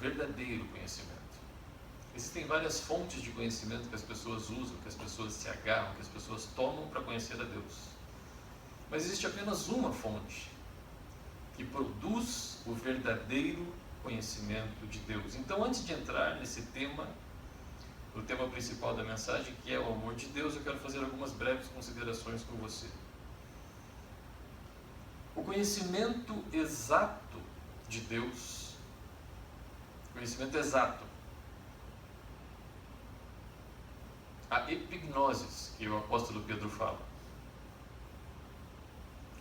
verdadeiro conhecimento. Existem várias fontes de conhecimento que as pessoas usam, que as pessoas se agarram, que as pessoas tomam para conhecer a Deus. Mas existe apenas uma fonte que produz o verdadeiro conhecimento de Deus. Então, antes de entrar nesse tema, o tema principal da mensagem, que é o amor de Deus, eu quero fazer algumas breves considerações com você. O conhecimento exato de Deus, conhecimento exato, a epignosis, que o apóstolo Pedro fala,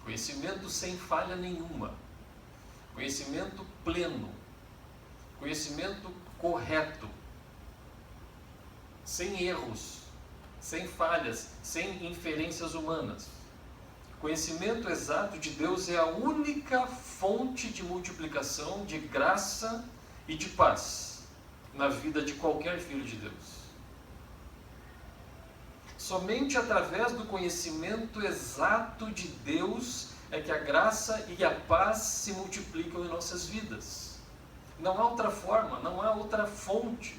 conhecimento sem falha nenhuma, conhecimento pleno, conhecimento correto, sem erros, sem falhas, sem inferências humanas. Conhecimento exato de Deus é a única fonte de multiplicação, de graça e de paz na vida de qualquer filho de Deus. Somente através do conhecimento exato de Deus é que a graça e a paz se multiplicam em nossas vidas. Não há outra forma, não há outra fonte.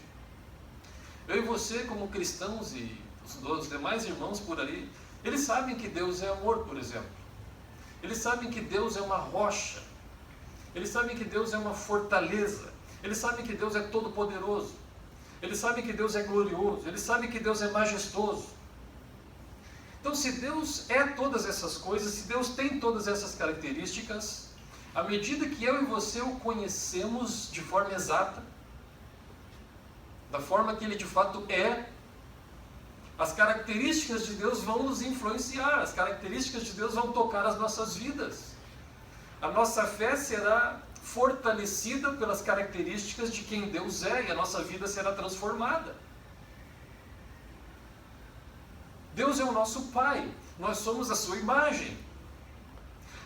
Eu e você, como cristãos e os demais irmãos por ali, eles sabem que Deus é amor, por exemplo. Eles sabem que Deus é uma rocha. Eles sabem que Deus é uma fortaleza. Eles sabem que Deus é todo-poderoso. Eles sabem que Deus é glorioso. Eles sabem que Deus é majestoso. Então, se Deus é todas essas coisas, se Deus tem todas essas características, à medida que eu e você o conhecemos de forma exata, da forma que Ele de fato é, as características de Deus vão nos influenciar, as características de Deus vão tocar as nossas vidas. A nossa fé será fortalecida pelas características de quem Deus é e a nossa vida será transformada. Deus é o nosso Pai, nós somos a sua imagem.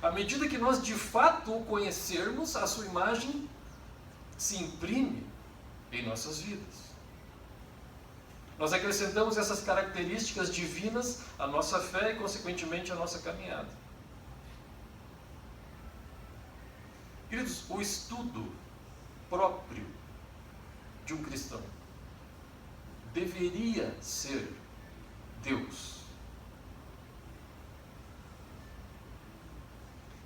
À medida que nós de fato o conhecermos, a sua imagem se imprime em nossas vidas. Nós acrescentamos essas características divinas à nossa fé e, consequentemente, à nossa caminhada. Queridos, o estudo próprio de um cristão deveria ser Deus.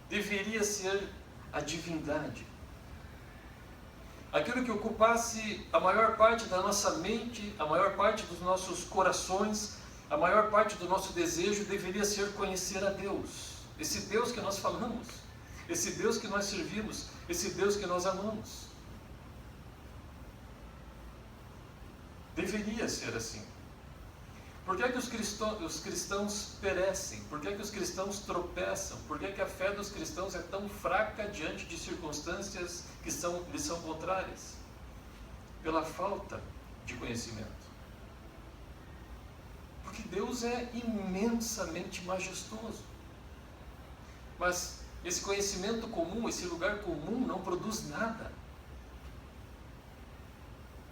Deveria ser a divindade. Aquilo que ocupasse a maior parte da nossa mente, a maior parte dos nossos corações, a maior parte do nosso desejo deveria ser conhecer a Deus. Esse Deus que nós falamos, esse Deus que nós servimos, esse Deus que nós amamos. Deveria ser assim. Por que é que os cristãos perecem? Por que é que os cristãos tropeçam? Por que é que a fé dos cristãos é tão fraca diante de circunstâncias que lhes são contrárias? Pela falta de conhecimento. Porque Deus é imensamente majestoso. Mas esse conhecimento comum, esse lugar comum não produz nada.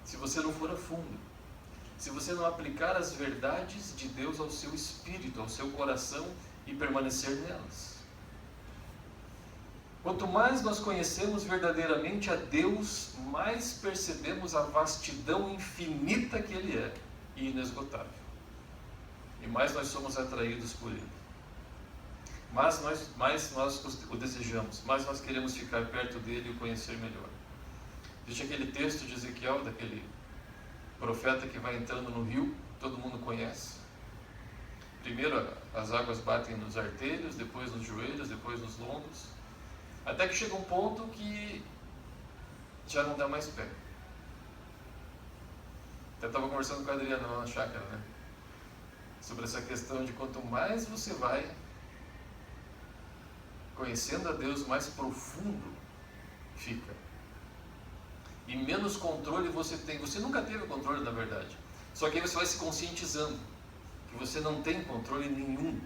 Se você não for a fundo. Se você não aplicar as verdades de Deus ao seu espírito, ao seu coração e permanecer nelas. Quanto mais nós conhecemos verdadeiramente a Deus, mais percebemos a vastidão infinita que Ele é e inesgotável. E mais nós somos atraídos por Ele. Mais nós o desejamos, mais nós queremos ficar perto dEle e o conhecer melhor. Existe aquele texto de Ezequiel, daquele profeta que vai entrando no rio, todo mundo conhece. Primeiro as águas batem nos artelhos, depois nos joelhos, depois nos lombos, até que chega um ponto que já não dá mais pé. Eu estava conversando com a Adriana lá na chácara, né? Sobre essa questão de quanto mais você vai conhecendo a Deus, mais profundo fica. E menos controle você tem. Você nunca teve controle, na verdade. Só que aí você vai se conscientizando que você não tem controle nenhum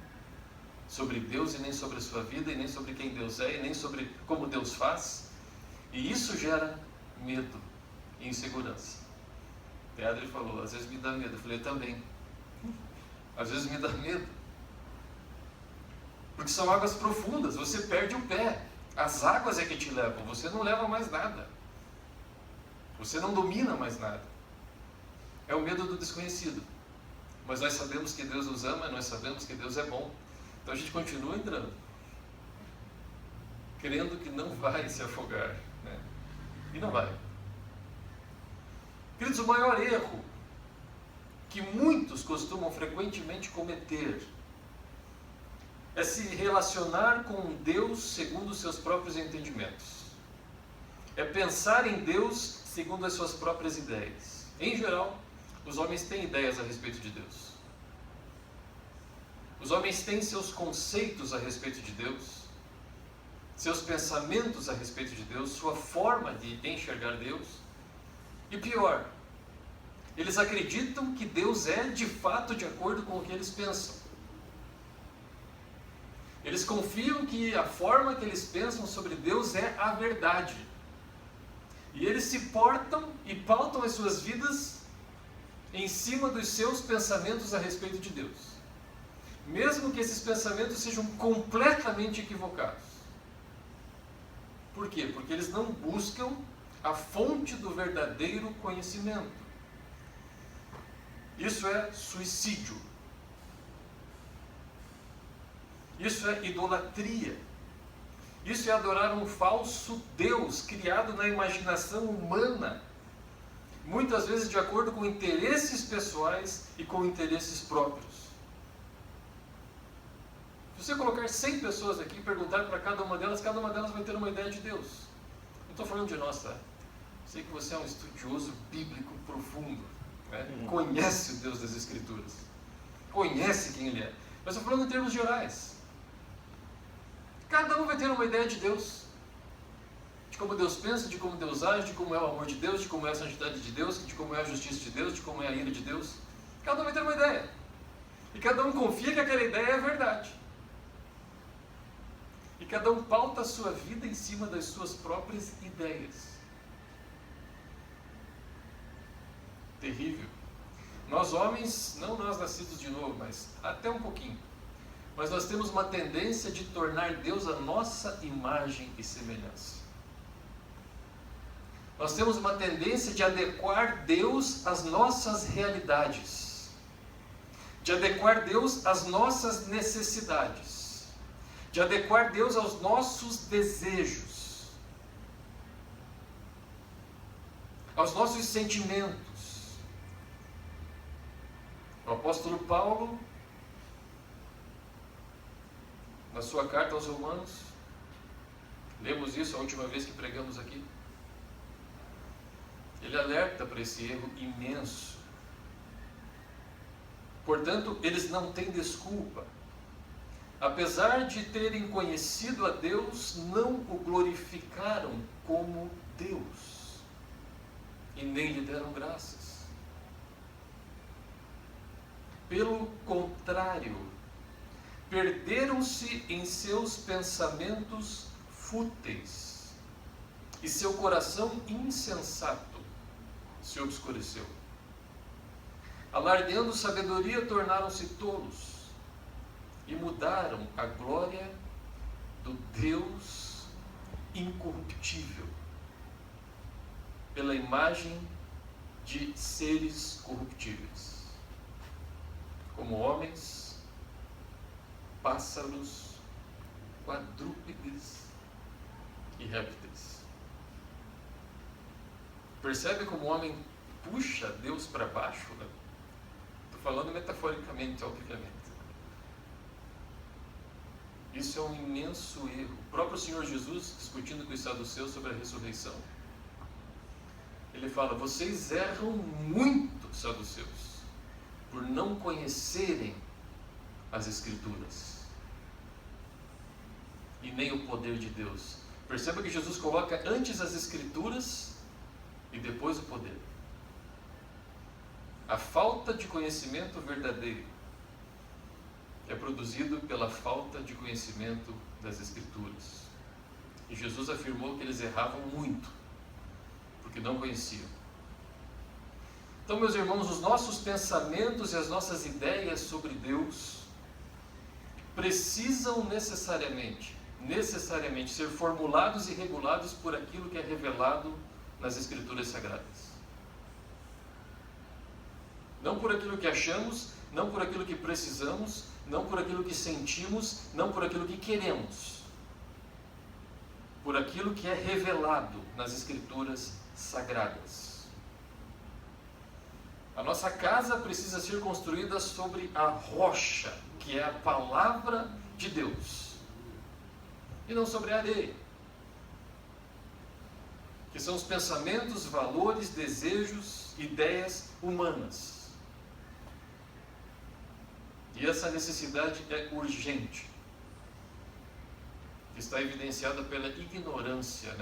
sobre Deus, e nem sobre a sua vida, e nem sobre quem Deus é, e nem sobre como Deus faz. E isso gera medo e insegurança. O Adri falou, às vezes me dá medo. Eu falei, eu também. Às vezes me dá medo. Porque são águas profundas, você perde o pé. As águas é que te levam, você não leva mais nada. Você não domina mais nada. É o medo do desconhecido. Mas nós sabemos que Deus nos ama, nós sabemos que Deus é bom. Então a gente continua entrando, crendo que não vai se afogar, né? E não vai. Queridos, o maior erro que muitos costumam frequentemente cometer é se relacionar com Deus segundo os seus próprios entendimentos. É pensar em Deus segundo as suas próprias ideias. Em geral, os homens têm ideias a respeito de Deus. Os homens têm seus conceitos a respeito de Deus, seus pensamentos a respeito de Deus, sua forma de enxergar Deus. E pior, eles acreditam que Deus é de fato de acordo com o que eles pensam. Eles confiam que a forma que eles pensam sobre Deus é a verdade. E eles se portam e pautam as suas vidas em cima dos seus pensamentos a respeito de Deus. Mesmo que esses pensamentos sejam completamente equivocados. Por quê? Porque eles não buscam a fonte do verdadeiro conhecimento. Isso é suicídio. Isso é idolatria. Isso é adorar um falso Deus criado na imaginação humana, muitas vezes de acordo com interesses pessoais e com interesses próprios. Se você colocar 100 pessoas aqui e perguntar para cada uma delas vai ter uma ideia de Deus. Não estou falando de nós, tá? Sei que você é um estudioso bíblico profundo, né? Conhece o Deus das Escrituras, conhece quem Ele é. Mas estou falando em termos gerais. Cada um vai ter uma ideia de Deus, de como Deus pensa, de como Deus age, de como é o amor de Deus, de como é a santidade de Deus, de como é a justiça de Deus, de como é a ira de Deus. Cada um vai ter uma ideia. E cada um confia que aquela ideia é a verdade. E cada um pauta a sua vida em cima das suas próprias ideias. Terrível. Nós homens, não nós nascidos de novo, mas até um pouquinho. Mas nós temos uma tendência de tornar Deus a nossa imagem e semelhança. Nós temos uma tendência de adequar Deus às nossas realidades, de adequar Deus às nossas necessidades, de adequar Deus aos nossos desejos, aos nossos sentimentos. O apóstolo Paulo, na sua carta aos Romanos, lemos isso a última vez que pregamos aqui, ele alerta para esse erro imenso. Portanto, eles não têm desculpa. Apesar de terem conhecido a Deus, não o glorificaram como Deus e nem lhe deram graças. Pelo contrário, perderam-se em seus pensamentos fúteis e seu coração insensato se obscureceu. Alardeando sabedoria, tornaram-se tolos e mudaram a glória do Deus incorruptível pela imagem de seres corruptíveis, como homens, pássaros, quadrúpedes e répteis. Percebe como o homem puxa Deus para baixo? Estou falando metaforicamente, obviamente. Isso é um imenso erro. O próprio Senhor Jesus, discutindo com os saduceus sobre a ressurreição, ele fala: vocês erram muito, saduceus, por não conhecerem as Escrituras e nem o poder de Deus. Perceba que Jesus coloca antes as Escrituras e depois o poder. A falta de conhecimento verdadeiro é produzido pela falta de conhecimento das Escrituras. E Jesus afirmou que eles erravam muito, porque não conheciam. Então, meus irmãos, os nossos pensamentos e as nossas ideias sobre Deus precisam necessariamente ser formulados e regulados por aquilo que é revelado nas Escrituras Sagradas. Não por aquilo que achamos, não por aquilo que precisamos, não por aquilo que sentimos, não por aquilo que queremos. Por aquilo que é revelado nas Escrituras Sagradas. A nossa casa precisa ser construída sobre a rocha, que é a palavra de Deus, e não sobre a areia, que são os pensamentos, valores, desejos, ideias humanas. E essa necessidade é urgente, que está evidenciada pela ignorância,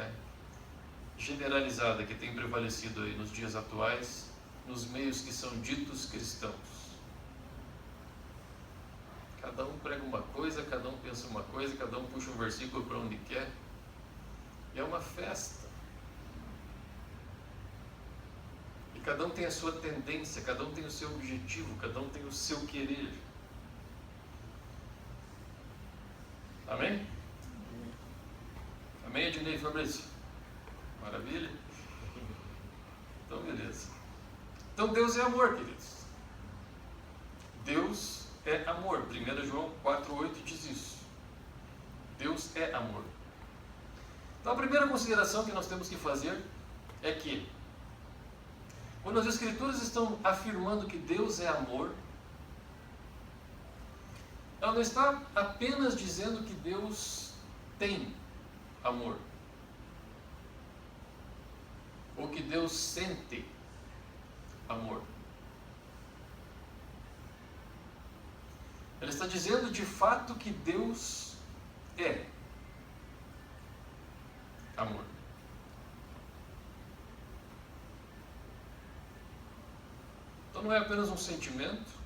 generalizada que tem prevalecido aí nos dias atuais, nos meios que são ditos cristãos. Cada um prega uma coisa, cada um pensa uma coisa, cada um puxa um versículo para onde quer. E é uma festa. E cada um tem a sua tendência, cada um tem o seu objetivo, cada um tem o seu querer. Amém? Amém, Ednei Fabrício? Maravilha? Então, beleza. Então, Deus é amor, queridos. Deus é amor. 1 João 4,8 diz isso. Deus é amor. Então, a primeira consideração que nós temos que fazer é que, quando as Escrituras estão afirmando que Deus é amor, ela não está apenas dizendo que Deus tem amor, ou que Deus sente amor. Ela está dizendo de fato que Deus é amor. Então não é apenas um sentimento,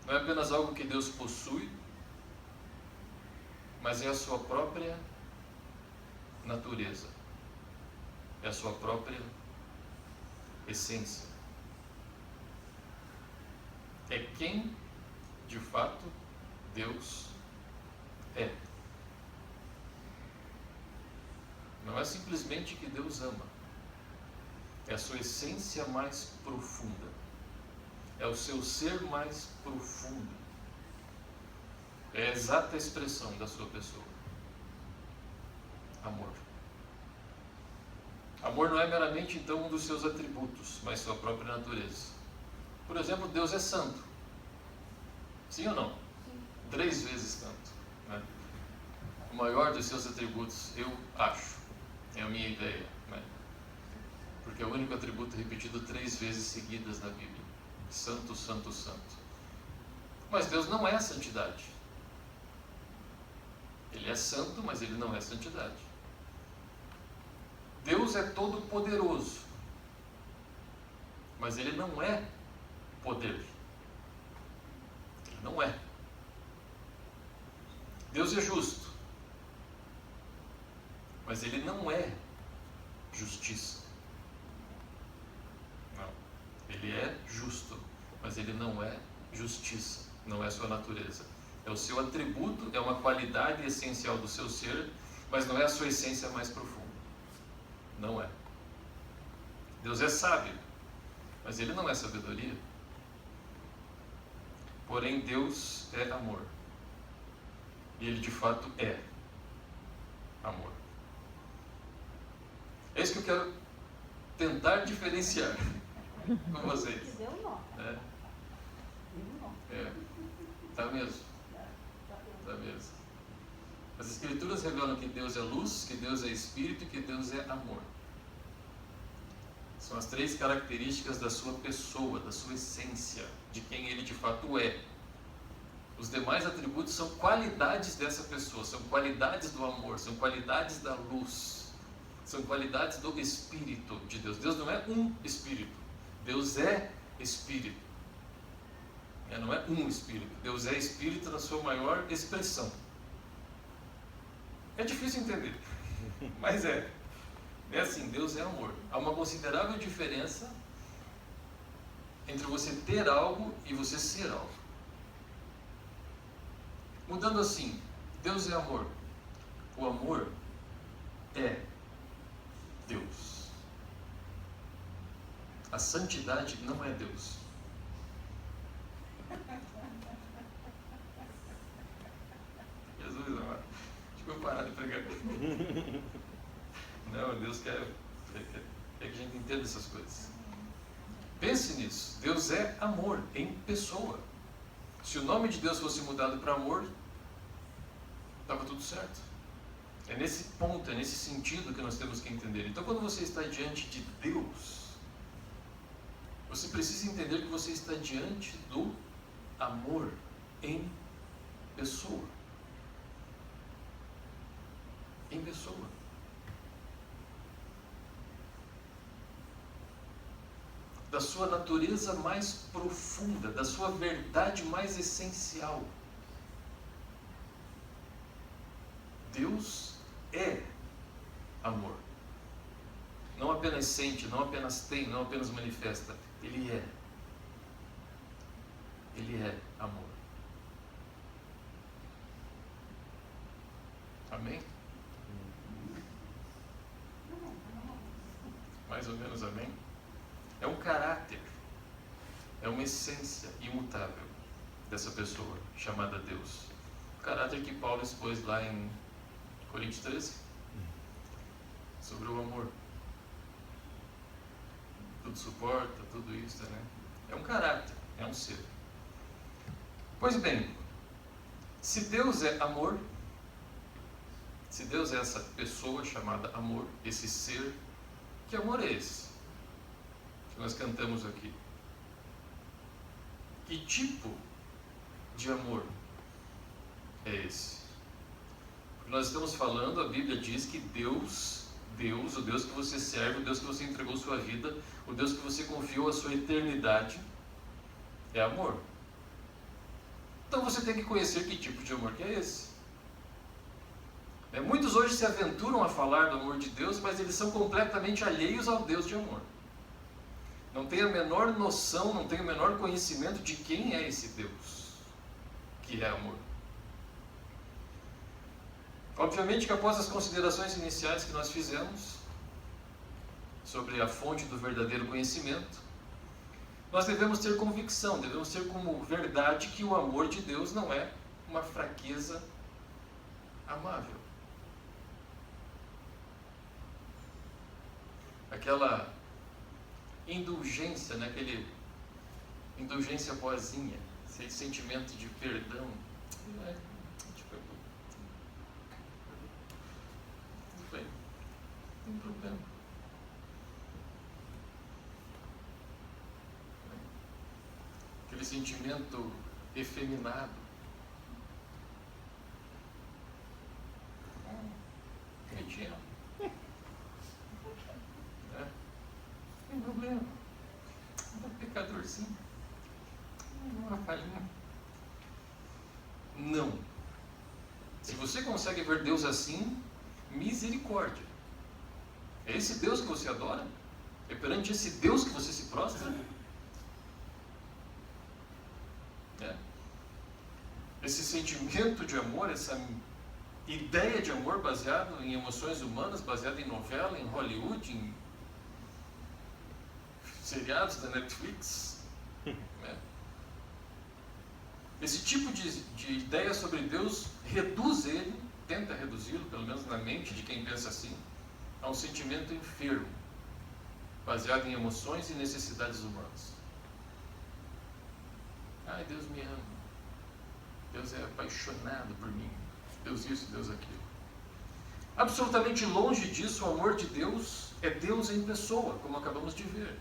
não é apenas algo que Deus possui, mas é a sua própria natureza, é a sua própria essência. É quem, de fato, Deus é. Não é simplesmente que Deus ama, é a sua essência mais profunda, é o seu ser mais profundo, é a exata expressão da sua pessoa. Amor. Amor não é meramente então um dos seus atributos, mas sua própria natureza. Por exemplo, Deus é santo. Sim ou não? Sim. 3 vezes santo, né? O maior dos seus atributos, eu acho, é a minha ideia, né? Porque é o único atributo repetido 3 vezes seguidas na Bíblia. Santo, santo, santo. Mas Deus não é a santidade. Ele é santo, mas ele não é santidade. Deus é todo poderoso, mas ele não é poder. Ele não é. Deus é justo, mas ele não é justiça. Não. Ele é justo, mas ele não é justiça. Não é sua natureza. É o seu atributo, é uma qualidade essencial do seu ser, mas não é a sua essência mais profunda. Não é. Deus é sábio, mas ele não é sabedoria. Porém, Deus é amor. E ele de fato é amor. É isso que eu quero tentar diferenciar com vocês. Tá mesmo. Tá mesmo. As Escrituras revelam que Deus é luz, que Deus é Espírito e que Deus é amor. São as 3 características da sua pessoa, da sua essência, de quem ele de fato é. Os demais atributos são qualidades dessa pessoa, são qualidades do amor, são qualidades da luz, são qualidades do Espírito de Deus. Deus não é um Espírito, Deus é Espírito. Não é um Espírito, Deus é Espírito na sua maior expressão. É difícil entender, mas é. É assim, Deus é amor. Há uma considerável diferença entre você ter algo e você ser algo. Mudando assim, Deus é amor. O amor é Deus. A santidade não é Deus. Jesus, amado. Deixa eu parar de pregar. Não, Deus quer que a gente entenda essas coisas. Pense nisso. Deus é amor em pessoa. Se o nome de Deus fosse mudado para amor, estava tudo certo. É nesse ponto, é nesse sentido que nós temos que entender. Então, quando você está diante de Deus, você precisa entender que você está diante do amor em pessoa. Em pessoa. Da sua natureza mais profunda, da sua verdade mais essencial. Deus é amor. Não apenas sente, não apenas tem, não apenas manifesta. Ele é. Ele é amor. Amém? Mais ou menos amém? É um caráter, é uma essência imutável dessa pessoa chamada Deus. O caráter que Paulo expôs lá em Coríntios 13, sobre o amor. Tudo suporta, tudo isso, né? É um caráter, é um ser. Pois bem, se Deus é amor, se Deus é essa pessoa chamada amor, esse ser, que amor é esse que nós cantamos aqui? Que tipo de amor é esse? Porque nós estamos falando, a Bíblia diz que Deus, o Deus que você serve, o Deus que você entregou sua vida, o Deus que você confiou a sua eternidade, é amor. Então você tem que conhecer que tipo de amor que é esse. Muitos hoje se aventuram a falar do amor de Deus, mas eles são completamente alheios ao Deus de amor. Não tem a menor noção, não tem o menor conhecimento de quem é esse Deus que é amor. Obviamente que após as considerações iniciais que nós fizemos sobre a fonte do verdadeiro conhecimento, nós devemos ter convicção, devemos ter como verdade que o amor de Deus não é uma fraqueza amável. Aquela indulgência, né? Aquele indulgência boazinha, esse sentimento de perdão. Tudo bem, não tem problema. Aquele sentimento efeminado. Eu te amo. Não tem problema. Um pecadorzinho. Uma falhinha. Não. Se você consegue ver Deus assim, misericórdia. É esse Deus que você adora? É perante esse Deus que você se prostra? Esse sentimento de amor, essa ideia de amor baseado em emoções humanas, baseado em novela, em Hollywood, em seriados da Netflix, né? Esse tipo de ideia sobre Deus reduz ele, tenta reduzi-lo, pelo menos na mente de quem pensa assim, a um sentimento enfermo, baseado em emoções e necessidades humanas. Ai, Deus me ama. Deus é apaixonado por mim. Deus isso, Deus aquilo. Absolutamente longe disso, o amor de Deus é Deus em pessoa, como acabamos de ver.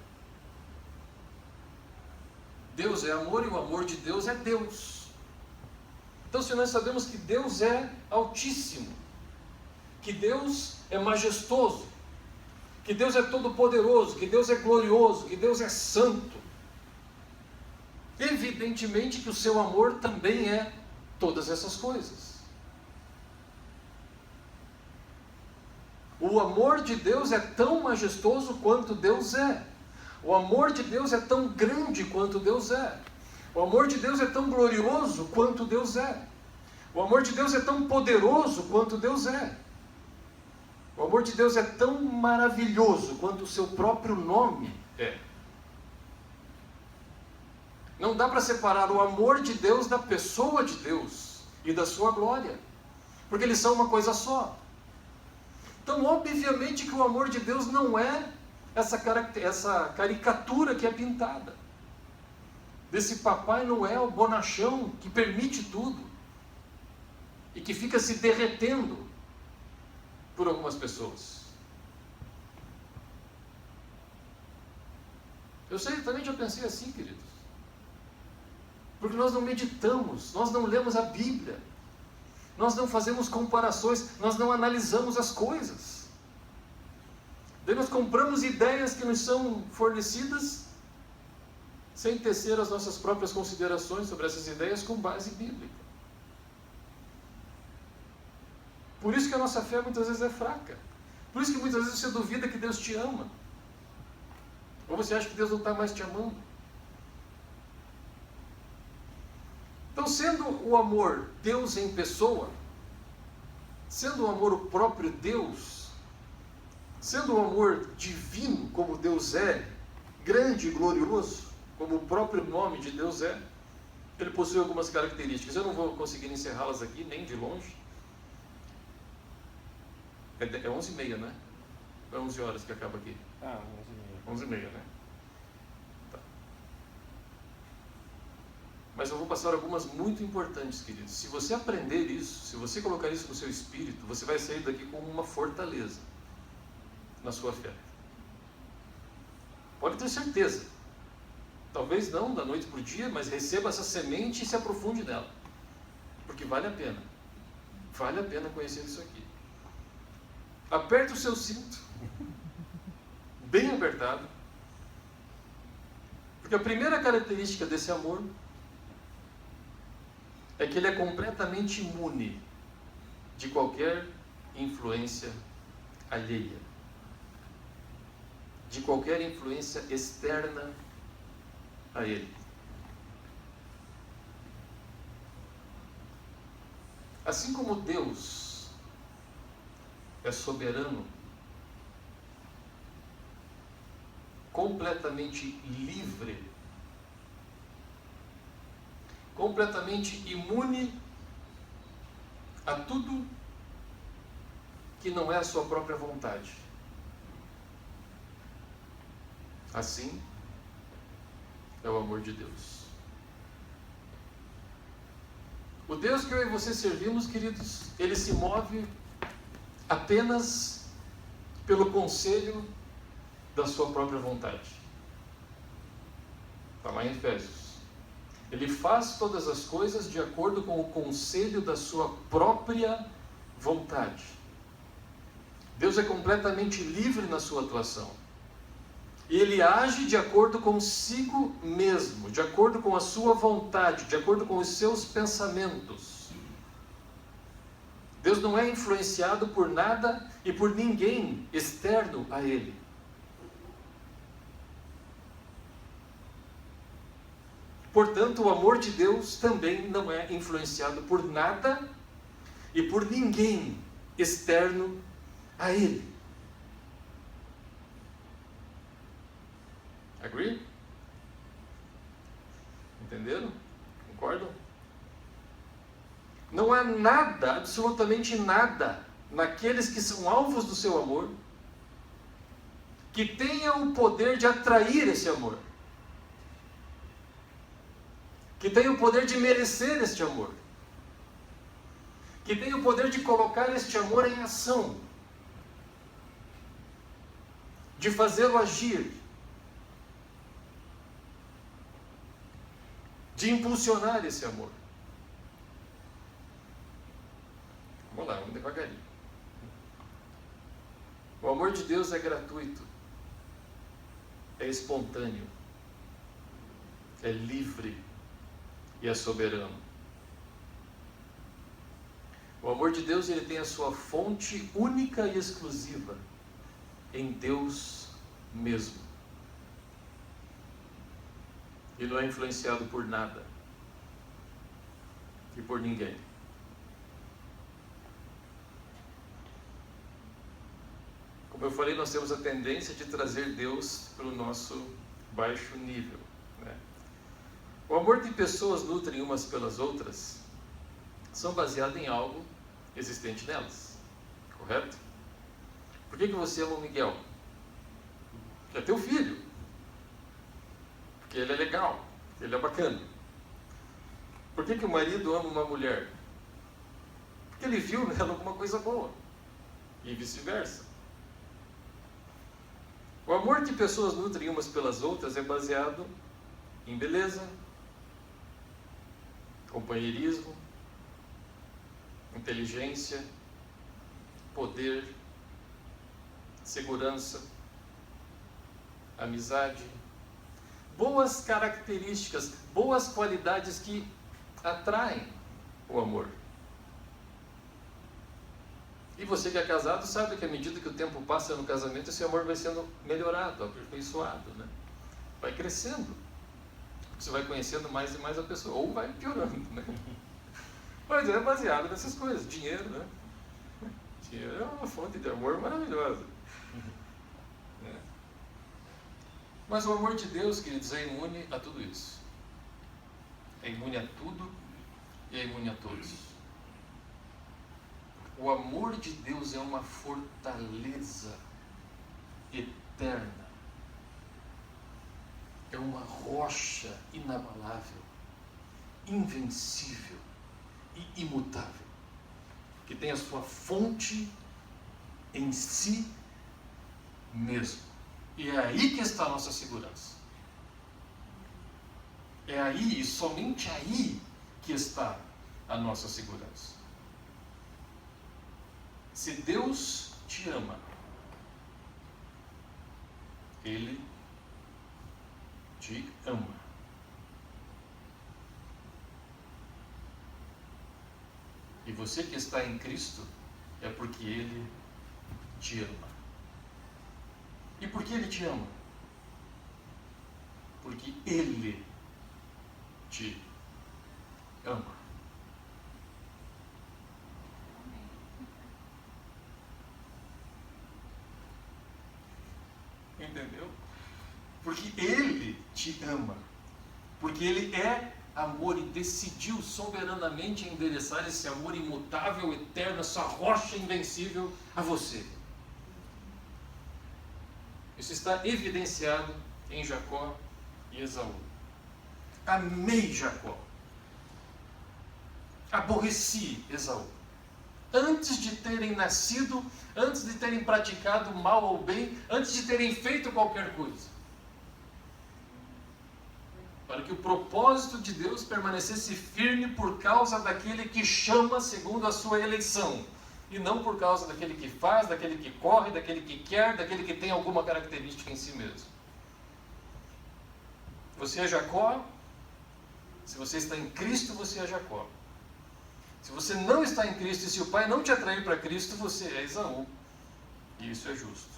Deus é amor e o amor de Deus é Deus. Então, se nós sabemos que Deus é altíssimo, que Deus é majestoso, que Deus é todo-poderoso, que Deus é glorioso, que Deus é santo, evidentemente que o seu amor também é todas essas coisas. O amor de Deus é tão majestoso quanto Deus é. O amor de Deus é tão grande quanto Deus é. O amor de Deus é tão glorioso quanto Deus é. O amor de Deus é tão poderoso quanto Deus é. O amor de Deus é tão maravilhoso quanto o seu próprio nome é. Não dá para separar o amor de Deus da pessoa de Deus e da sua glória, porque eles são uma coisa só. Então, obviamente que o amor de Deus não é essa caricatura que é pintada, desse Papai Noel bonachão que permite tudo e que fica se derretendo por algumas pessoas. Eu sei, também já pensei assim, queridos. Porque nós não meditamos, nós não lemos a Bíblia, nós não fazemos comparações, nós não analisamos as coisas. Daí nós compramos ideias que nos são fornecidas sem tecer as nossas próprias considerações sobre essas ideias com base bíblica. Por isso que a nossa fé muitas vezes é fraca. Por isso que muitas vezes você duvida que Deus te ama. Ou você acha que Deus não está mais te amando. Então, sendo o amor Deus em pessoa, sendo o amor o próprio Deus, sendo o amor divino como Deus é, grande e glorioso, como o próprio nome de Deus é, ele possui algumas características. Eu não vou conseguir encerrá-las aqui, nem de longe. É 11h30, né? É 11 horas que acaba aqui. 11h30. 11h30, né? Tá. Mas eu vou passar algumas muito importantes, queridos. Se você aprender isso, se você colocar isso no seu espírito, você vai sair daqui com uma fortaleza na sua fé. Pode ter certeza. Talvez não da noite para o dia, mas receba essa semente e se aprofunde nela. Porque vale a pena. Vale a pena conhecer isso aqui. Aperte o seu cinto, bem apertado, porque a primeira característica desse amor é que ele é completamente imune de qualquer influência alheia, de qualquer influência externa a ele. Assim como Deus é soberano, completamente livre, completamente imune a tudo que não é a sua própria vontade. Assim é o amor de Deus. O Deus que eu e você servimos, queridos, ele se move apenas pelo conselho da sua própria vontade. Está lá em Efésios. Ele faz todas as coisas de acordo com o conselho da sua própria vontade. Deus é completamente livre na sua atuação. E ele age de acordo consigo mesmo, de acordo com a sua vontade, de acordo com os seus pensamentos. Deus não é influenciado por nada e por ninguém externo a ele. Portanto, o amor de Deus também não é influenciado por nada e por ninguém externo a ele. Agree? Entenderam? Concordam? Não há nada, absolutamente nada, naqueles que são alvos do seu amor, que tenha o poder de atrair esse amor, que tenha o poder de merecer este amor, que tenha o poder de colocar este amor em ação, de fazê-lo agir, de impulsionar esse amor. Vamos lá, vamos devagarinho. O amor de Deus é gratuito, é espontâneo, é livre e é soberano. O amor de Deus, ele tem a sua fonte única e exclusiva em Deus mesmo. Ele não é influenciado por nada e por ninguém. Como eu falei, nós temos a tendência de trazer Deus para o nosso baixo nível, né? O amor que pessoas nutrem umas pelas outras são baseados em algo existente nelas. Correto? Por que você ama o Miguel? Porque é teu filho. Porque ele é legal. Porque ele é bacana. Por que o marido ama uma mulher? Porque ele viu nela alguma coisa boa. E vice-versa. O amor que pessoas nutrem umas pelas outras é baseado em beleza, companheirismo, inteligência, poder, segurança, amizade, boas características, boas qualidades que atraem o amor. E você que é casado sabe que à medida que o tempo passa no casamento, esse amor vai sendo melhorado, aperfeiçoado, né? Vai crescendo. Você vai conhecendo mais e mais a pessoa, ou vai piorando, né? Mas é baseado nessas coisas, dinheiro, né? Dinheiro é uma fonte de amor maravilhosa. Mas o amor de Deus, queridos, é imune a tudo isso. É imune a tudo e é imune a todos. O amor de Deus é uma fortaleza eterna. É uma rocha inabalável, invencível e imutável, que tem a sua fonte em si mesmo. E é aí que está a nossa segurança. É aí, e somente aí, que está a nossa segurança. Se Deus te ama, Ele te ama. E você que está em Cristo, é porque Ele te ama. E por que Ele te ama? Porque Ele te ama. Entendeu? Porque Ele te ama. Porque Ele é amor e decidiu soberanamente endereçar esse amor imutável, eterno, essa rocha invencível a você. Isso está evidenciado em Jacó e Esaú. Amei Jacó. Aborreci Esaú. Antes de terem nascido, antes de terem praticado mal ou bem, antes de terem feito qualquer coisa. Para que o propósito de Deus permanecesse firme por causa daquele que chama segundo a sua eleição. E não por causa daquele que faz, daquele que corre, daquele que quer, daquele que tem alguma característica em si mesmo. Você é Jacó. Se você está em Cristo, você é Jacó. Se você não está em Cristo e se o Pai não te atraiu para Cristo, você é Esaú. E isso é justo.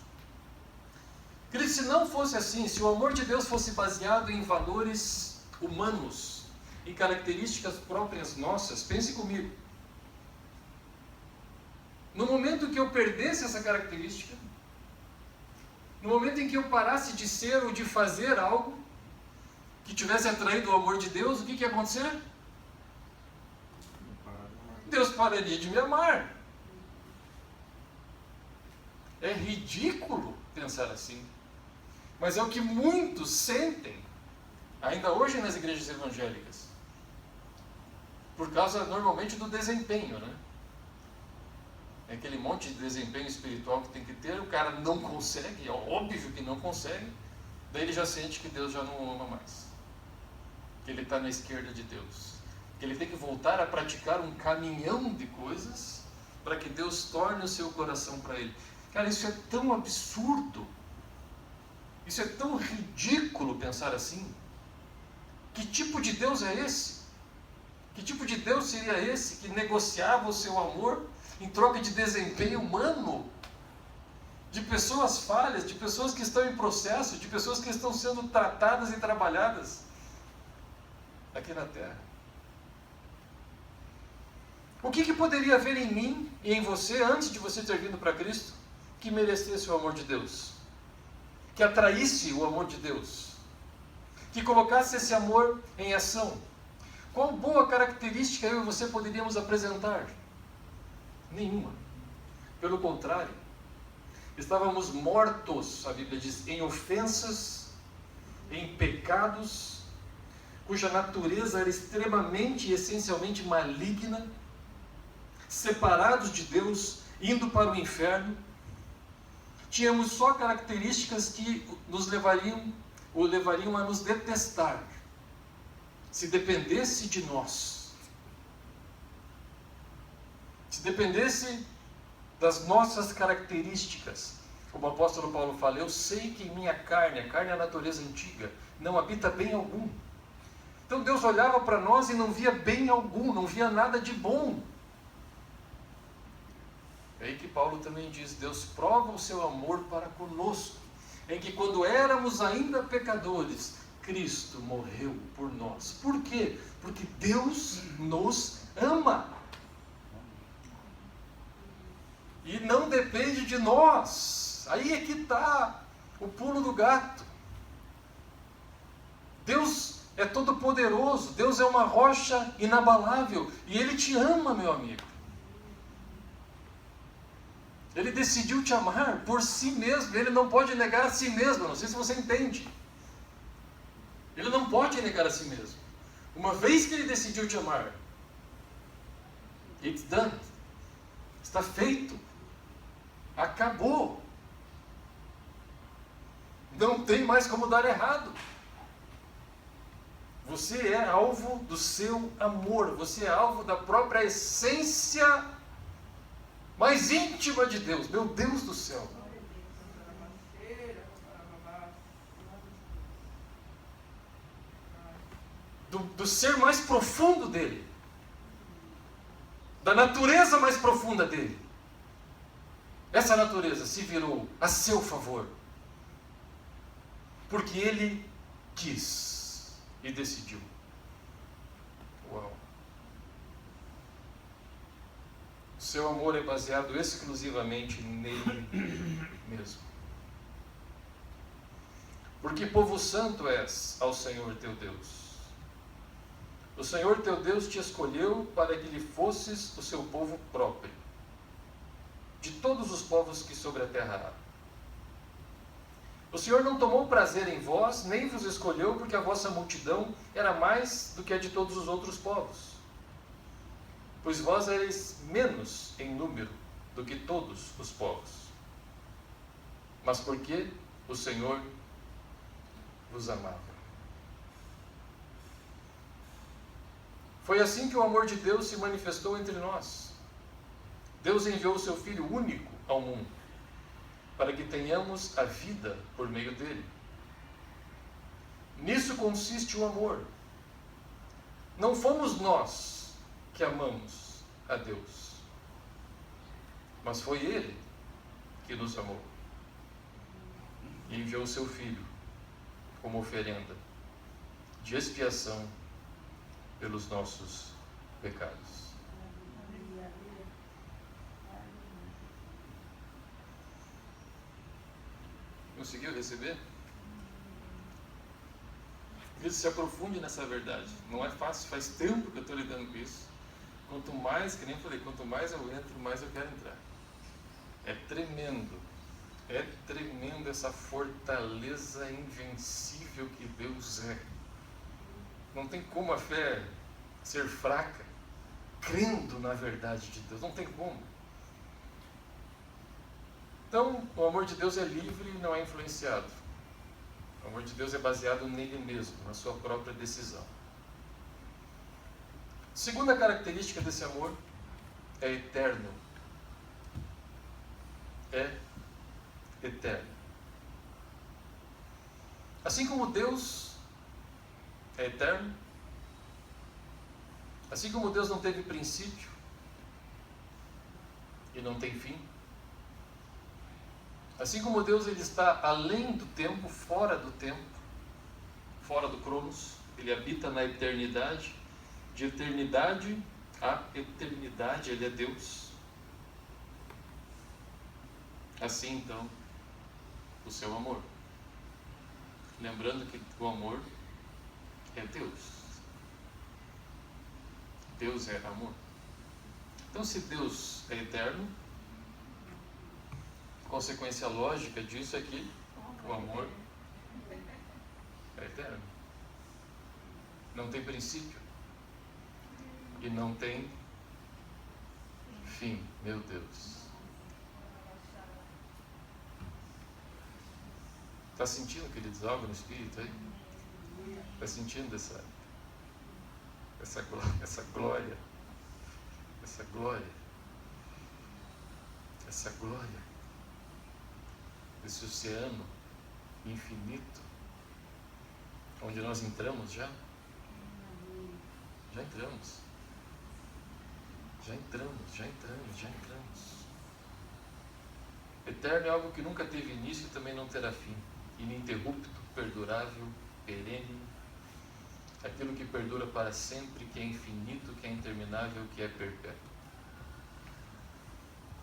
Querido, se não fosse assim, se o amor de Deus fosse baseado em valores humanos, em características próprias nossas, pense comigo. No momento que eu perdesse essa característica, no momento em que eu parasse de ser ou de fazer algo que tivesse atraído o amor de Deus, o que ia acontecer? Deus pararia de me amar. É ridículo pensar assim. Mas é o que muitos sentem, ainda hoje nas igrejas evangélicas. Por causa, normalmente, do desempenho, né? É aquele monte de desempenho espiritual que tem que ter, o cara não consegue, é óbvio que não consegue, daí ele já sente que Deus já não o ama mais. Que ele está na esquerda de Deus. Que ele tem que voltar a praticar um caminhão de coisas para que Deus torne o seu coração para ele. Cara, isso é tão absurdo. Isso é tão ridículo pensar assim. Que tipo de Deus é esse? Que tipo de Deus seria esse que negociava o seu amor em troca de desempenho humano? De pessoas falhas, de pessoas que estão em processo, de pessoas que estão sendo tratadas e trabalhadas aqui na terra. O que poderia haver em mim e em você, antes de você ter vindo para Cristo, que merecesse o amor de Deus? Que atraísse o amor de Deus? que colocasse esse amor em ação. Qual boa característica eu e você poderíamos apresentar? Nenhuma. Pelo contrário, estávamos mortos, a Bíblia diz, em ofensas, em pecados, cuja natureza era extremamente e essencialmente maligna, separados de Deus, indo para o inferno. Tínhamos só características que nos levariam a nos detestar, se dependesse de nós. Se dependesse das nossas características. Como o apóstolo Paulo fala, eu sei que em minha carne, a carne é a natureza antiga, não habita bem algum. Então Deus olhava para nós e não via bem algum, não via nada de bom. É aí que Paulo também diz, Deus prova o seu amor para conosco, em que quando éramos ainda pecadores, Cristo morreu por nós. Por quê? Porque Deus nos ama. E não depende de nós. Aí é que está o pulo do gato. Deus é todo poderoso, Deus é uma rocha inabalável, e Ele te ama, meu amigo. Ele decidiu te amar por si mesmo, Ele não pode negar a si mesmo, não sei se você entende. Ele não pode negar a si mesmo. Uma vez que Ele decidiu te amar, it's done. Está feito. Acabou. Não tem mais como dar errado. Você é alvo do seu amor. Você é alvo da própria essência mais íntima de Deus. Meu Deus do céu. Do ser mais profundo dele. Da natureza mais profunda dele. Essa natureza se virou a seu favor. Porque ele quis e decidiu. Uau! O seu amor é baseado exclusivamente nele mesmo. Porque povo santo és ao Senhor teu Deus. O Senhor teu Deus te escolheu para que lhe fosses o seu povo próprio, de todos os povos que sobre a terra há. O Senhor não tomou prazer em vós, nem vos escolheu, porque a vossa multidão era mais do que a de todos os outros povos. Pois vós erais menos em número do que todos os povos. Mas porque o Senhor vos amava. Foi assim que o amor de Deus se manifestou entre nós. Deus enviou o seu Filho único ao mundo, para que tenhamos a vida por meio dele. Nisso consiste o amor. Não fomos nós que amamos a Deus, mas foi Ele que nos amou e enviou o seu Filho como oferenda de expiação pelos nossos pecados. Conseguiu receber? Isso, se aprofunde nessa verdade. Não é fácil, faz tempo que eu estou lidando com isso. Quanto mais, que nem eu falei, quanto mais eu entro, mais eu quero entrar. É tremendo essa fortaleza invencível que Deus é. Não tem como a fé ser fraca, crendo na verdade de Deus. Não tem como. Então, o amor de Deus é livre e não é influenciado. O amor de Deus é baseado nele mesmo, na sua própria decisão. Segunda característica desse amor é eterno. É eterno. Assim como Deus é eterno, assim como Deus não teve princípio e não tem fim, assim como Deus ele está além do tempo, fora do cronos, ele habita na eternidade, de eternidade a eternidade, ele é Deus. Assim então, o seu amor. Lembrando que o amor é Deus. Deus é amor. Então, se Deus é eterno, consequência lógica disso é que o amor é eterno. Não tem princípio. E não tem fim. Meu Deus. Está sentindo, queridos, algo no Espírito aí? Está sentindo essa glória, essa glória desse oceano infinito, onde nós entramos já? Já entramos. Eterno é algo que nunca teve início e também não terá fim. Ininterrupto, perdurável, perene. Aquilo que perdura para sempre, que é infinito, que é interminável, que é perpétuo.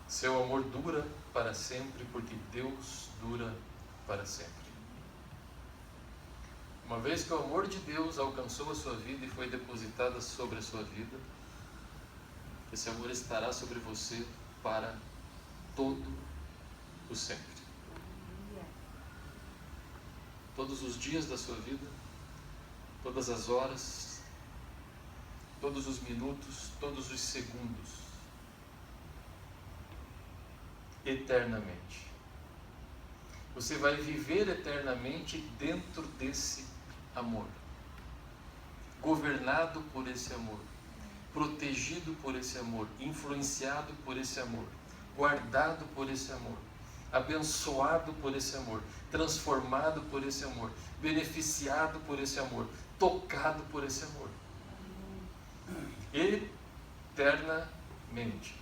Seu amor dura para sempre, porque Deus dura para sempre. Uma vez que o amor de Deus alcançou a sua vida e foi depositado sobre a sua vida, esse amor estará sobre você para todo o sempre. Todos os dias da sua vida, todas as horas, todos os minutos, todos os segundos, eternamente. Você vai viver eternamente dentro desse amor, governado por esse amor, protegido por esse amor, influenciado por esse amor, guardado por esse amor, abençoado por esse amor, transformado por esse amor, beneficiado por esse amor, tocado por esse amor. Eternamente.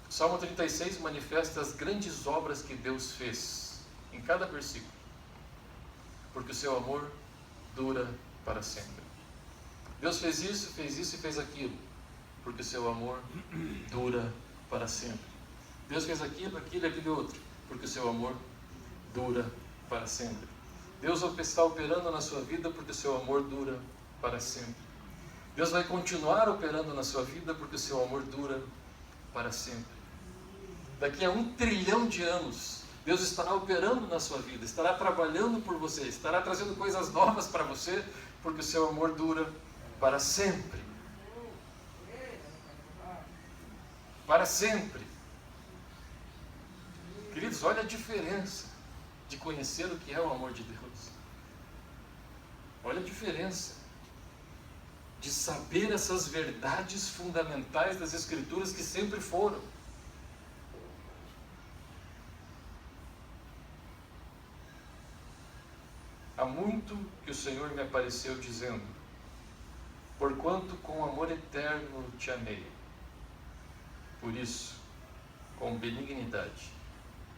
O Salmo 36 manifesta as grandes obras que Deus fez em cada versículo, porque o seu amor dura para sempre. Deus fez isso e fez aquilo, porque o seu amor dura para sempre. Deus fez aquilo e aquele outro, porque o seu amor dura para sempre. Deus está operando na sua vida porque o seu amor dura para sempre. Deus vai continuar operando na sua vida porque o seu amor dura para sempre. Daqui a 1 trilhão de anos, Deus estará operando na sua vida, estará trabalhando por você, estará trazendo coisas novas para você, porque o seu amor dura para sempre. Para sempre. Queridos, olha a diferença de conhecer o que é o amor de Deus. Olha a diferença de saber essas verdades fundamentais das Escrituras que sempre foram. Há muito que o Senhor me apareceu dizendo: porquanto com amor eterno te amei, por isso, com benignidade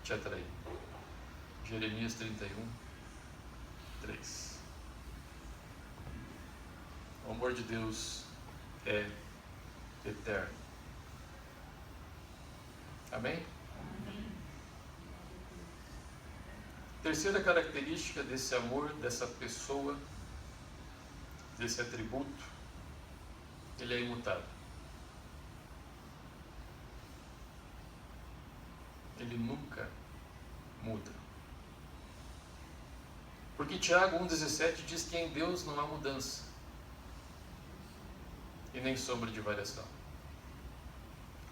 te atraí. Jeremias 31, 3. O amor de Deus é eterno. Amém? Terceira característica desse amor, dessa pessoa, desse atributo, ele é imutável. Ele nunca muda. Porque Tiago 1,17 diz que em Deus não há mudança e nem sombra de variação.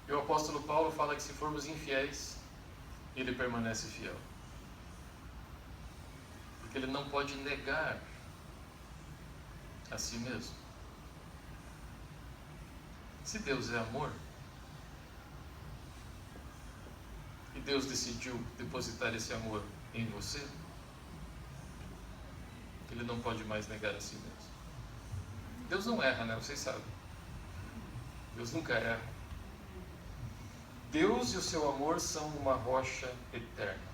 E o apóstolo Paulo fala que se formos infiéis, ele permanece fiel. Porque ele não pode negar a si mesmo. Se Deus é amor, e Deus decidiu depositar esse amor em você, ele não pode mais negar a si mesmo. Deus não erra, né? Vocês sabem. Deus nunca erra. Deus e o seu amor são uma rocha eterna.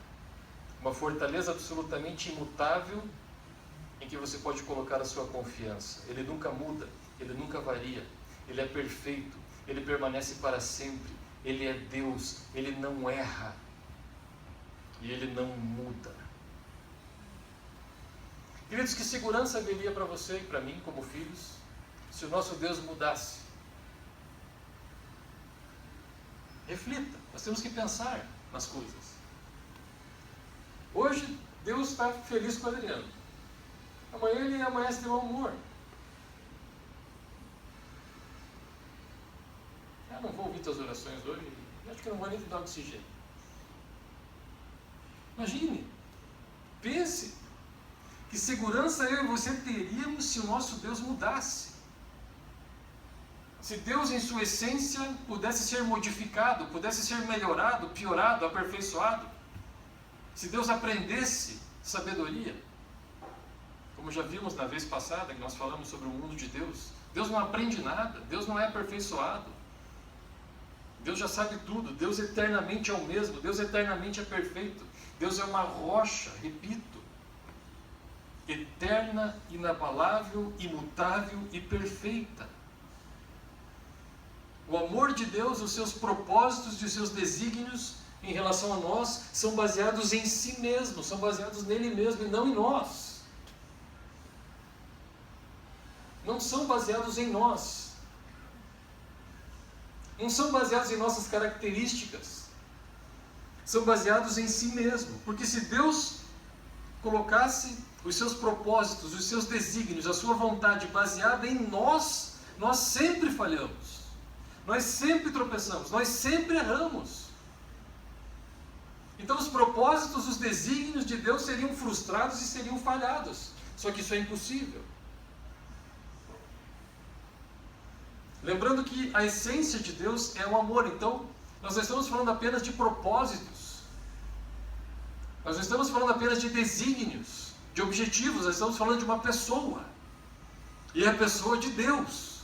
Uma fortaleza absolutamente imutável em que você pode colocar a sua confiança. Ele nunca muda, ele nunca varia, ele é perfeito, ele permanece para sempre, ele é Deus, ele não erra e ele não muda. Queridos, que segurança haveria para você e para mim, como filhos, se o nosso Deus mudasse? Reflita, nós temos que pensar nas coisas. Hoje, Deus está feliz com o Adriano. Amanhã ele amanhece de mau humor. Eu não vou ouvir tuas orações hoje, acho que eu não vou nem te dar oxigênio. Imagine, pense, que segurança eu e você teríamos se o nosso Deus mudasse. Se Deus em sua essência pudesse ser modificado, pudesse ser melhorado, piorado, aperfeiçoado. Se Deus aprendesse sabedoria. Como já vimos na vez passada, que nós falamos sobre o mundo de Deus. Deus não aprende nada, Deus não é aperfeiçoado. Deus já sabe tudo, Deus eternamente é o mesmo, Deus eternamente é perfeito. Deus é uma rocha, repito, eterna, inabalável, imutável e perfeita. O amor de Deus, os seus propósitos e os seus desígnios em relação a nós são baseados em si mesmo, são baseados nele mesmo e não em nós. Não são baseados em nós. Não são baseados em nossas características. São baseados em si mesmo. Porque se Deus colocasse os seus propósitos, os seus desígnios, a sua vontade baseada em nós, nós sempre falhamos. Nós sempre tropeçamos, nós sempre erramos. Então os propósitos, os desígnios de Deus seriam frustrados e seriam falhados. Só que isso é impossível. Lembrando que a essência de Deus é o amor. Então, nós não estamos falando apenas de propósitos. Nós não estamos falando apenas de desígnios, de objetivos. Nós estamos falando de uma pessoa. E é a pessoa de Deus.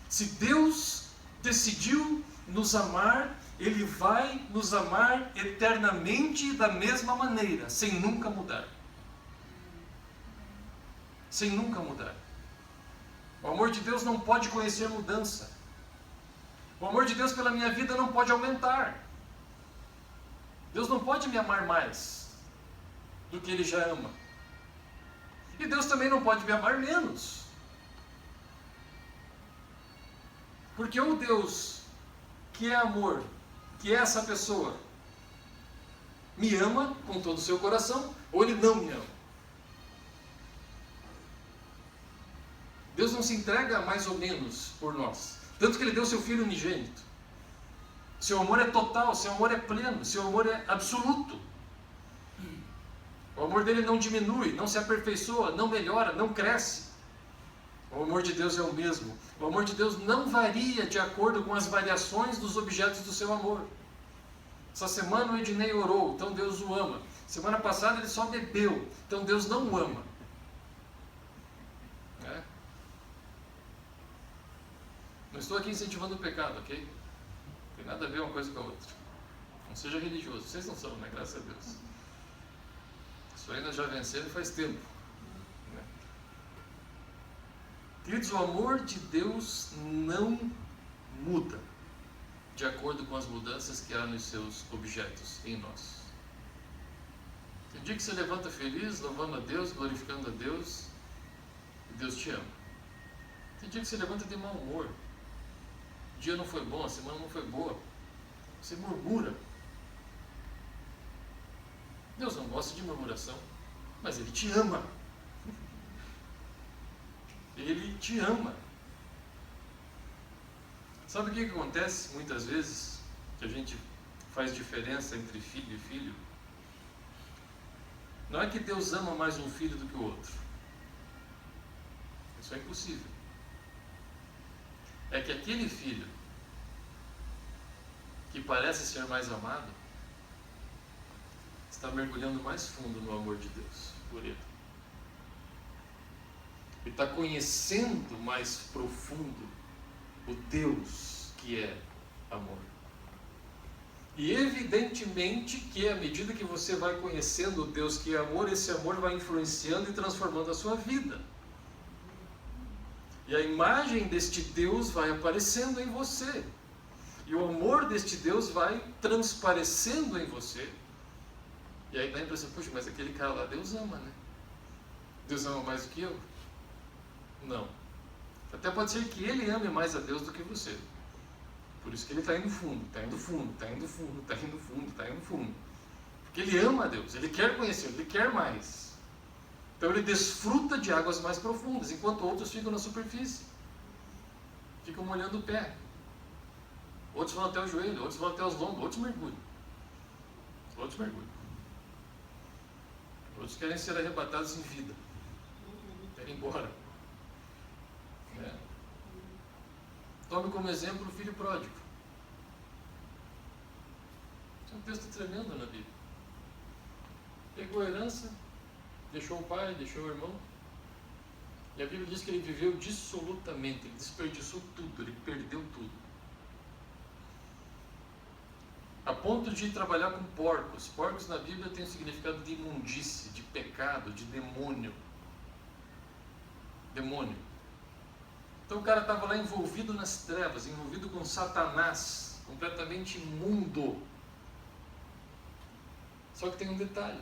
Se Deus decidiu nos amar, Ele vai nos amar eternamente da mesma maneira, sem nunca mudar. Sem nunca mudar. O amor de Deus não pode conhecer mudança. O amor de Deus pela minha vida não pode aumentar. Deus não pode me amar mais do que Ele já ama. E Deus também não pode me amar menos. Porque o Deus que é amor, que é essa pessoa, me ama com todo o seu coração, ou Ele não me ama. Deus não se entrega mais ou menos por nós. Tanto que Ele deu seu Filho unigênito. Seu amor é total, seu amor é pleno, seu amor é absoluto. O amor dele não diminui, não se aperfeiçoa, não melhora, não cresce. O amor de Deus é o mesmo. O amor de Deus não varia de acordo com as variações dos objetos do seu amor. Essa semana o Ednei orou, então Deus o ama. Semana passada ele só bebeu, então Deus não o ama. Não estou aqui incentivando o pecado, ok? Não tem nada a ver uma coisa com a outra. Não seja religioso. Vocês não são, né? Graças a Deus. Isso ainda já venceram faz tempo. Né? Queridos, o amor de Deus não muda de acordo com as mudanças que há nos seus objetos em nós. Tem dia que você levanta feliz, louvando a Deus, glorificando a Deus, e Deus te ama. Tem dia que você levanta de mau humor. O dia não foi bom, a semana não foi boa. Você murmura. Deus não gosta de murmuração, mas Ele te ama. Ele te ama. Sabe o que acontece muitas vezes? Que a gente faz diferença entre filho e filho? Não é que Deus ama mais um filho do que o outro. Isso é impossível. É que aquele filho que parece ser mais amado está mergulhando mais fundo no amor de Deus por ele. Ele está conhecendo mais profundo o Deus que é amor. E evidentemente que à medida que você vai conhecendo o Deus que é amor, esse amor vai influenciando e transformando a sua vida. E a imagem deste Deus vai aparecendo em você. E o amor deste Deus vai transparecendo em você. E aí dá a impressão, puxa, mas aquele cara lá Deus ama, né? Deus ama mais do que eu? Não. Até pode ser que ele ame mais a Deus do que você. Por isso que ele está indo fundo, está indo fundo, está indo fundo, está indo fundo, está indo fundo. Porque ele ama a Deus, ele quer conhecer, ele quer mais. Então ele desfruta de águas mais profundas, enquanto outros ficam na superfície. Ficam molhando o pé. Outros vão até o joelho, outros vão até os lombos, outros mergulham. Outros mergulham. Outros querem ser arrebatados em vida. Querem ir embora. Tome como exemplo o filho pródigo. Isso é um texto tremendo na Bíblia. Pegou a herança, deixou o pai, deixou o irmão. E a Bíblia diz que ele viveu dissolutamente, ele desperdiçou tudo, ele perdeu tudo. A ponto de trabalhar com porcos. Porcos na Bíblia tem o significado de imundície, de pecado, de demônio. Demônio. Então o cara estava lá envolvido nas trevas, envolvido com Satanás, completamente imundo. Só que tem um detalhe.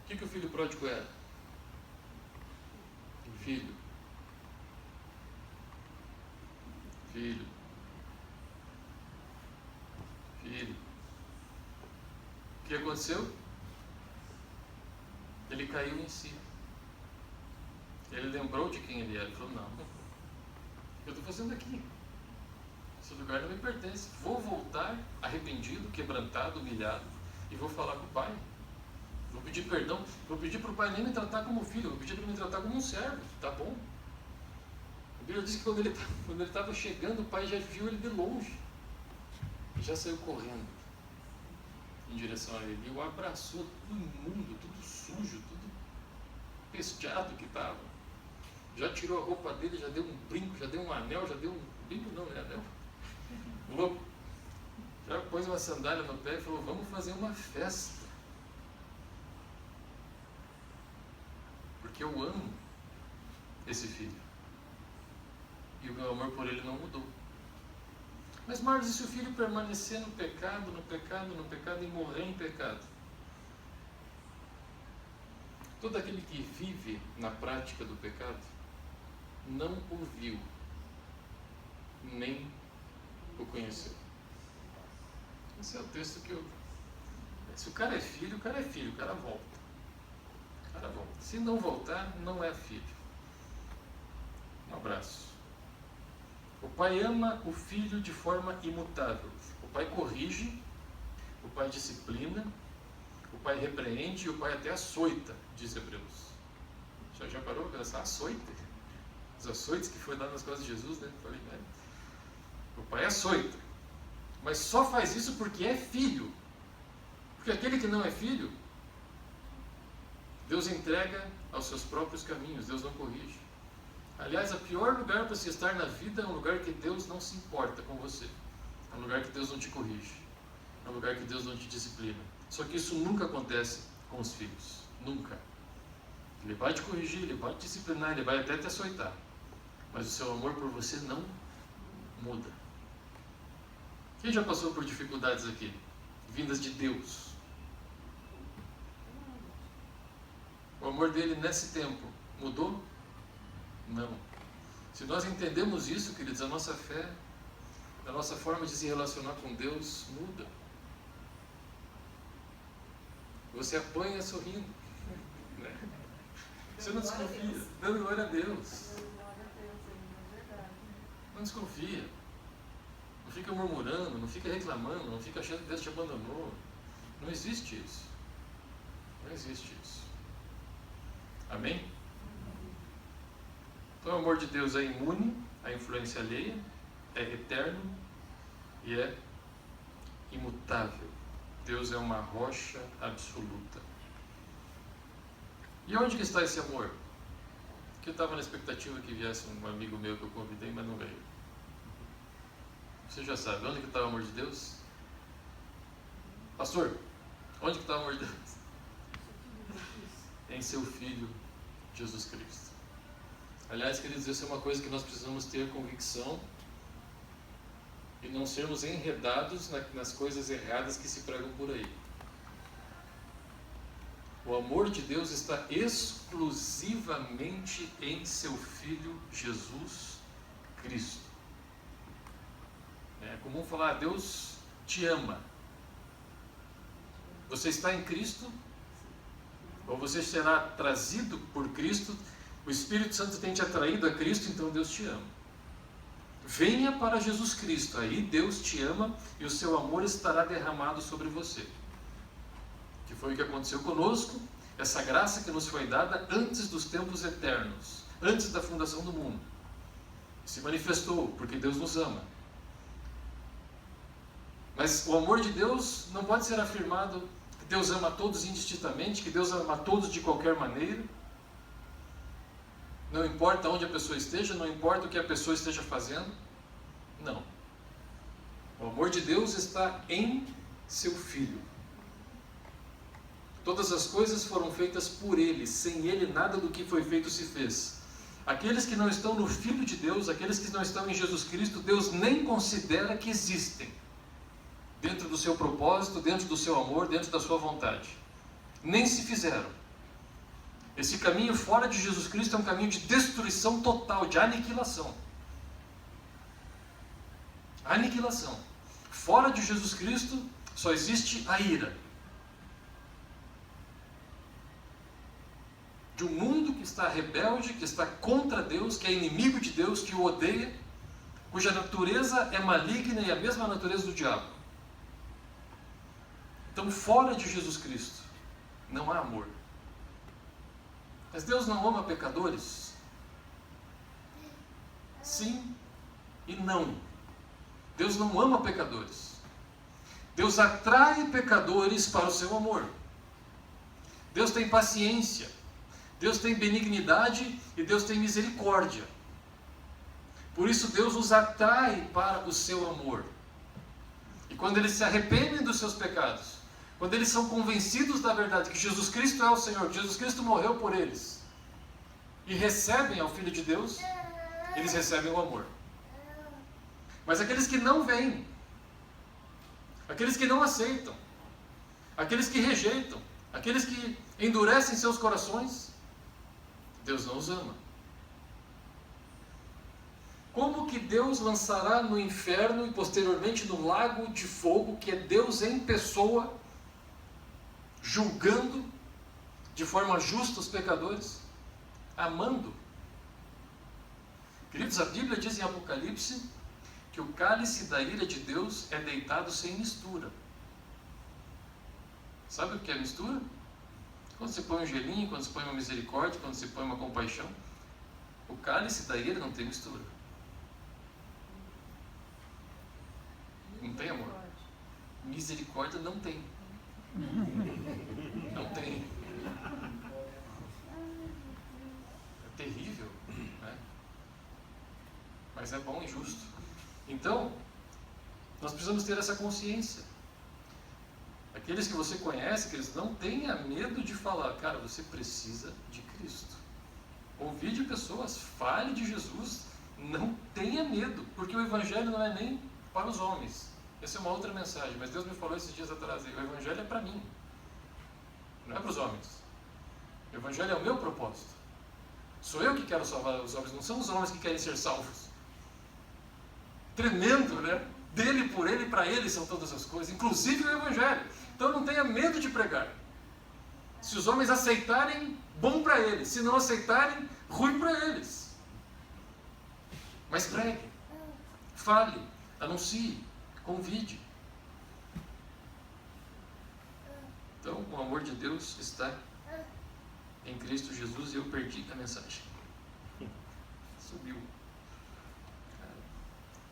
O que o filho pródigo era? Filho. Filho. Filho. O que aconteceu? Ele caiu em si. Ele lembrou de quem ele era. Ele falou, não, eu estou fazendo aqui. Esse lugar não me pertence. Vou voltar arrependido, quebrantado, humilhado, e vou falar com o pai. Vou pedir perdão. Vou pedir para o pai nem me tratar como filho, vou pedir para ele me tratar como um servo. Tá bom? A Bíblia diz que quando ele estava chegando, o pai já viu ele de longe. E já saiu correndo em direção a ele. E o abraçou, tudo imundo, tudo sujo, tudo pesteado que estava. Já tirou a roupa dele, já deu um brinco, já deu um anel, já deu um... Brinco não, né? Anel. Louco. Já pôs uma sandália no pé e falou, vamos fazer uma festa. Porque eu amo esse filho. E o meu amor por ele não mudou. Mas Marcos, e se o filho permanecer no pecado, no pecado, no pecado e morrer em pecado? Todo aquele que vive na prática do pecado não o viu, nem o conheceu. Esse é o texto que eu... Se o cara é filho, o cara é filho, o cara volta. O cara volta. Se não voltar, não é filho. Um abraço. O pai ama o filho de forma imutável. O pai corrige, o pai disciplina, o pai repreende e o pai até açoita, diz Hebreus. Já parou para pensar? Açoita? Os açoites que foi dado nas costas de Jesus, né? Falei, né? O pai açoita. Mas só faz isso porque é filho. Porque aquele que não é filho, Deus entrega aos seus próprios caminhos, Deus não corrige. Aliás, o pior lugar para se estar na vida é um lugar que Deus não se importa com você. É um lugar que Deus não te corrige. É um lugar que Deus não te disciplina. Só que isso nunca acontece com os filhos. Nunca. Ele vai te corrigir, ele vai te disciplinar, ele vai até te açoitar. Mas o seu amor por você não muda. Quem já passou por dificuldades aqui? Vindas de Deus. O amor dele nesse tempo mudou? Não. Se nós entendemos isso, queridos, a nossa fé, a nossa forma de se relacionar com Deus muda. Você apanha sorrindo. Você não desconfia, dando glória a Deus. Não desconfia. Não fica murmurando, não fica reclamando, não fica achando que Deus te abandonou. Não existe isso. Não existe isso. Amém? Então o amor de Deus é imune à influência alheia, é eterno e é imutável. Deus é uma rocha absoluta. E onde que está esse amor? Que eu estava na expectativa que viesse um amigo meu que eu convidei, mas não veio. Você já sabe, onde que está o amor de Deus? Pastor, onde que está o amor de Deus? Em seu Filho, Jesus Cristo. Aliás, queridos, isso é uma coisa que nós precisamos ter convicção e não sermos enredados nas coisas erradas que se pregam por aí. O amor de Deus está exclusivamente em seu Filho Jesus Cristo. É comum falar, Deus te ama. Você está em Cristo, ou você será trazido por Cristo, o Espírito Santo tem te atraído a Cristo, então Deus te ama. Venha para Jesus Cristo, aí Deus te ama e o seu amor estará derramado sobre você. Que foi o que aconteceu conosco, essa graça que nos foi dada antes dos tempos eternos, antes da fundação do mundo. Se manifestou, porque Deus nos ama. Mas o amor de Deus não pode ser afirmado que Deus ama a todos indistintamente, que Deus ama a todos de qualquer maneira. Não importa onde a pessoa esteja, não importa o que a pessoa esteja fazendo. Não. O amor de Deus está em seu Filho. Todas as coisas foram feitas por Ele, sem Ele nada do que foi feito se fez. Aqueles que não estão no Filho de Deus, aqueles que não estão em Jesus Cristo, Deus nem considera que existem. Dentro do seu propósito, dentro do seu amor, dentro da sua vontade. Nem se fizeram. Esse caminho fora de Jesus Cristo é um caminho de destruição total, de aniquilação. Aniquilação. Fora de Jesus Cristo só existe a ira. De um mundo que está rebelde, que está contra Deus, que é inimigo de Deus, que o odeia, cuja natureza é maligna e a mesma natureza do diabo. Então, fora de Jesus Cristo, não há amor. Mas Deus não ama pecadores? Sim e não. Deus não ama pecadores. Deus atrai pecadores para o seu amor. Deus tem paciência. Deus tem benignidade e Deus tem misericórdia. Por isso Deus os atrai para o seu amor. E quando eles se arrependem dos seus pecados, quando eles são convencidos da verdade que Jesus Cristo é o Senhor, que Jesus Cristo morreu por eles, e recebem ao Filho de Deus, eles recebem o amor. Mas aqueles que não vêm, aqueles que não aceitam, aqueles que rejeitam, aqueles que endurecem seus corações, Deus não os ama. Como que Deus lançará no inferno e posteriormente no lago de fogo, que é Deus em pessoa, julgando de forma justa os pecadores, amando? Queridos, a Bíblia diz em Apocalipse que o cálice da ira de Deus é deitado sem mistura. Sabe o que é mistura? Quando você põe um gelinho, quando você põe uma misericórdia, quando você põe uma compaixão. O cálice da ira não tem mistura. Não tem amor. Misericórdia não tem. Não tem. É terrível, né? Mas é bom e justo. Então, nós precisamos ter essa consciência. Aqueles que você conhece, que eles não tenha medo de falar, cara, você precisa de Cristo. Ouvir de pessoas, fale de Jesus, não tenha medo, porque o Evangelho não é nem para os homens. Essa é uma outra mensagem, mas Deus me falou esses dias atrás, o Evangelho é para mim, não é para os homens. O Evangelho é o meu propósito. Sou eu que quero salvar os homens, não são os homens que querem ser salvos. Tremendo, né? Dele, por ele e para ele são todas as coisas, inclusive o Evangelho. Então não tenha medo de pregar. Se os homens aceitarem, bom para eles. Se não aceitarem, ruim para eles. Mas pregue, fale, anuncie, convide. Então o amor de Deus está em Cristo Jesus e eu perdi a mensagem. Subiu.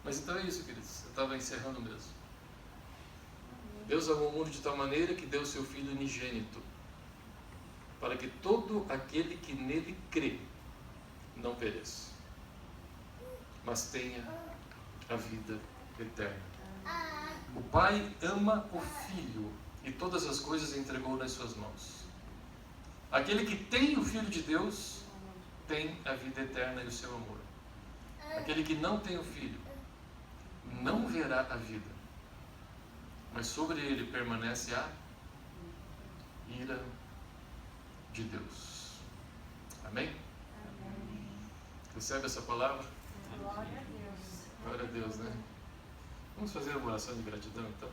Mas então é isso, queridos. Eu estava encerrando mesmo. Deus amou o mundo de tal maneira que deu seu Filho unigênito, para que todo aquele que nele crê não pereça, mas tenha a vida eterna. O Pai ama o Filho e todas as coisas entregou nas suas mãos. Aquele que tem o Filho de Deus tem a vida eterna e o seu amor. Aquele que não tem o Filho não verá a vida, mas sobre ele permanece a ira de Deus. Amém? Amém. Recebe essa palavra? Glória a Deus. Glória a Deus, né? Vamos fazer uma oração de gratidão, então?